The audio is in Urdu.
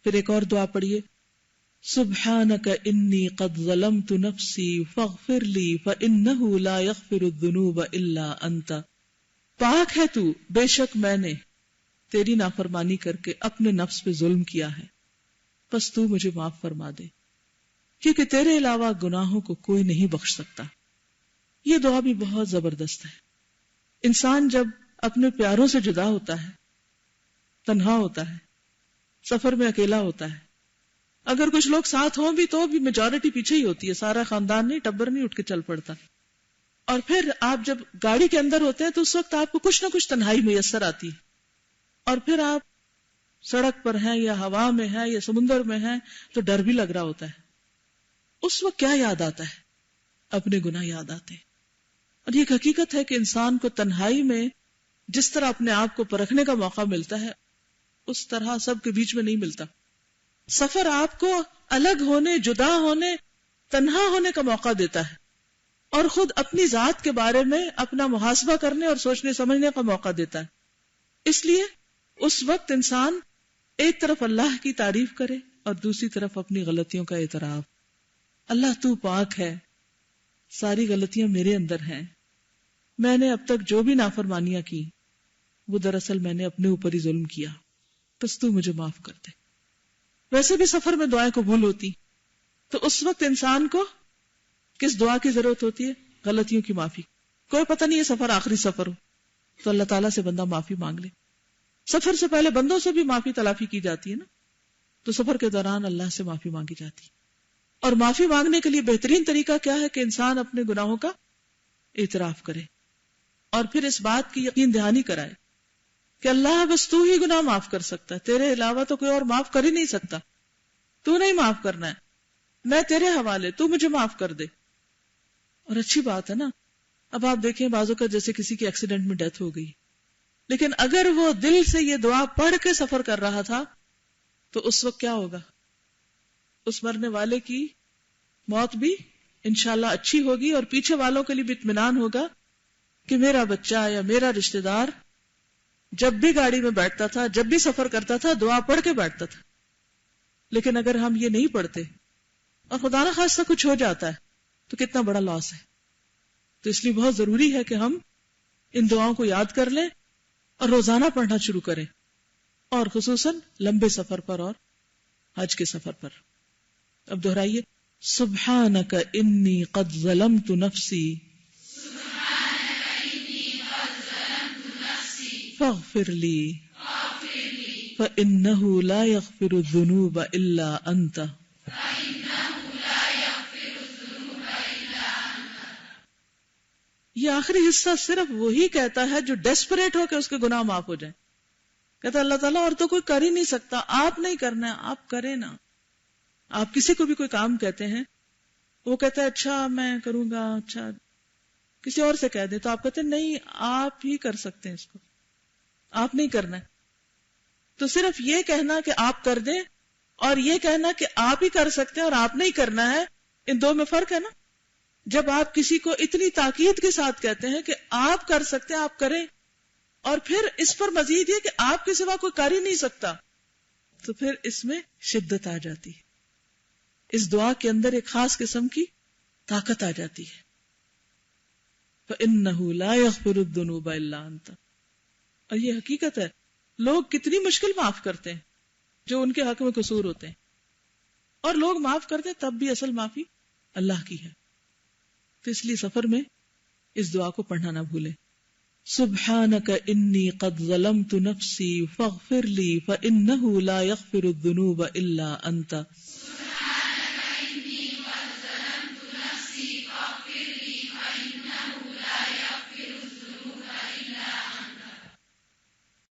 پھر ایک اور دعا پڑھیے، سبحانک انی قد ظلمت نفسی فاغفر لی فانہ لا یغفر الذنوب الا انت، پاک ہے تو، بے شک میں نے تیری نافرمانی کر کے اپنے نفس پہ ظلم کیا ہے، پس تو مجھے معاف فرما دے، کیونکہ تیرے علاوہ گناہوں کو کوئی نہیں بخش سکتا۔ یہ دعا بھی بہت زبردست ہے۔ انسان جب اپنے پیاروں سے جدا ہوتا ہے، تنہا ہوتا ہے، سفر میں اکیلا ہوتا ہے، اگر کچھ لوگ ساتھ ہوں بھی تو بھی میجورٹی پیچھے ہی ہوتی ہے، سارا خاندان نہیں، ٹبر نہیں اٹھ کے چل پڑتا۔ اور پھر آپ جب گاڑی کے اندر ہوتے ہیں تو اس وقت آپ کو کچھ نہ کچھ تنہائی میسر آتی ہے، اور پھر آپ سڑک پر ہیں یا ہوا میں ہیں یا سمندر میں ہیں تو ڈر بھی لگ رہا ہوتا ہے۔ اس وقت کیا یاد آتا ہے؟ اپنے گناہ یاد آتے ہیں۔ اور یہ ایک حقیقت ہے کہ انسان کو تنہائی میں جس طرح اپنے آپ کو پرکھنے کا موقع ملتا ہے اس طرح سب کے بیچ میں نہیں ملتا۔ سفر آپ کو الگ ہونے، جدا ہونے، تنہا ہونے کا موقع دیتا ہے، اور خود اپنی ذات کے بارے میں اپنا محاسبہ کرنے اور سوچنے سمجھنے کا موقع دیتا ہے۔ اس لیے اس وقت انسان ایک طرف اللہ کی تعریف کرے اور دوسری طرف اپنی غلطیوں کا اعتراف۔ اللہ تو پاک ہے، ساری غلطیاں میرے اندر ہیں، میں نے اب تک جو بھی نافرمانیاں کی وہ دراصل میں نے اپنے اوپر ہی ظلم کیا، بس تو مجھے معاف کر دے۔ ویسے بھی سفر میں دعائیں قبول ہوتی، تو اس وقت انسان کو کس دعا کی ضرورت ہوتی ہے؟ غلطیوں کی معافی۔ کوئی پتہ نہیں یہ سفر آخری سفر ہو تو اللہ تعالیٰ سے بندہ معافی مانگ لے۔ سفر سے پہلے بندوں سے بھی معافی تلافی کی جاتی ہے نا، تو سفر کے دوران اللہ سے معافی مانگی جاتی ہے۔ اور معافی مانگنے کے لیے بہترین طریقہ کیا ہے کہ انسان اپنے گناہوں کا اعتراف کرے اور پھر اس بات کی یقین دہانی کرائے کہ اللہ بس تو ہی گناہ معاف کر سکتا ہے، تیرے علاوہ تو کوئی اور معاف کر ہی نہیں سکتا، تو نہیں معاف کرنا ہے، میں تیرے حوالے، تو مجھے معاف کر دے۔ اور اچھی بات ہے نا، اب آپ دیکھیں بازو کا جیسے کسی کی ایکسیڈنٹ میں ڈیتھ ہو گئی، لیکن اگر وہ دل سے یہ دعا پڑھ کے سفر کر رہا تھا تو اس وقت کیا ہوگا؟ اس مرنے والے کی موت بھی انشاءاللہ اچھی ہوگی، اور پیچھے والوں کے لیے بھی اطمینان ہوگا کہ میرا بچہ یا میرا رشتہ دار جب بھی گاڑی میں بیٹھتا تھا، جب بھی سفر کرتا تھا، دعا پڑھ کے بیٹھتا تھا۔ لیکن اگر ہم یہ نہیں پڑھتے اور خدا نہ خواستہ کچھ ہو جاتا ہے تو کتنا بڑا لاس ہے۔ تو اس لیے بہت ضروری ہے کہ ہم ان دعاؤں کو یاد کر لیں اور روزانہ پڑھنا شروع کریں، اور خصوصاً لمبے سفر پر اور حج کے سفر پر۔ اب دہرائیے، سبحانک انی قد ظلمت نفسی فاغفر لی فإنہ لا یغفر الذنوب الا انت۔ یہ آخری حصہ صرف وہی کہتا ہے جو ڈیسپریٹ ہو کہ اس کے گناہ معاف ہو جائیں۔ کہتا اللہ تعالیٰ اور تو کوئی کر ہی نہیں سکتا، آپ نہیں کرنا ہے، آپ کریں نا۔ آپ کسی کو بھی کوئی کام کہتے ہیں، وہ کہتا ہے اچھا میں کروں گا، اچھا کسی اور سے کہہ دیں، تو آپ کہتے ہیں نہیں آپ ہی کر سکتے ہیں اس کو، آپ نہیں کرنا ہے۔ تو صرف یہ کہنا کہ آپ کر دیں اور یہ کہنا کہ آپ ہی کر سکتے ہیں اور آپ نہیں کرنا ہے، ان دو میں فرق ہے نا۔ جب آپ کسی کو اتنی تاکید کے ساتھ کہتے ہیں کہ آپ کر سکتے ہیں، آپ کریں، اور پھر اس پر مزید یہ کہ آپ کے سوا کوئی کر ہی نہیں سکتا، تو پھر اس میں شدت آ جاتی ہے، اس دعا کے اندر ایک خاص قسم کی طاقت آ جاتی ہے۔ فَإِنَّهُ لَا يَغْفِرُ الذُّنُوبَ إِلَّا أَنْتَ۔ اور یہ حقیقت ہے، لوگ کتنی مشکل معاف کرتے ہیں جو ان کے حق میں قصور ہوتے ہیں، اور لوگ معاف کرتے تب بھی اصل معافی اللہ کی ہے۔ تو اس لیے سفر میں اس دعا کو پڑھنا نہ بھولیں، سبحانک انی قد ظلمت نفسی فاغفر لی فإنہ لا یغفر الذنوب الا انت۔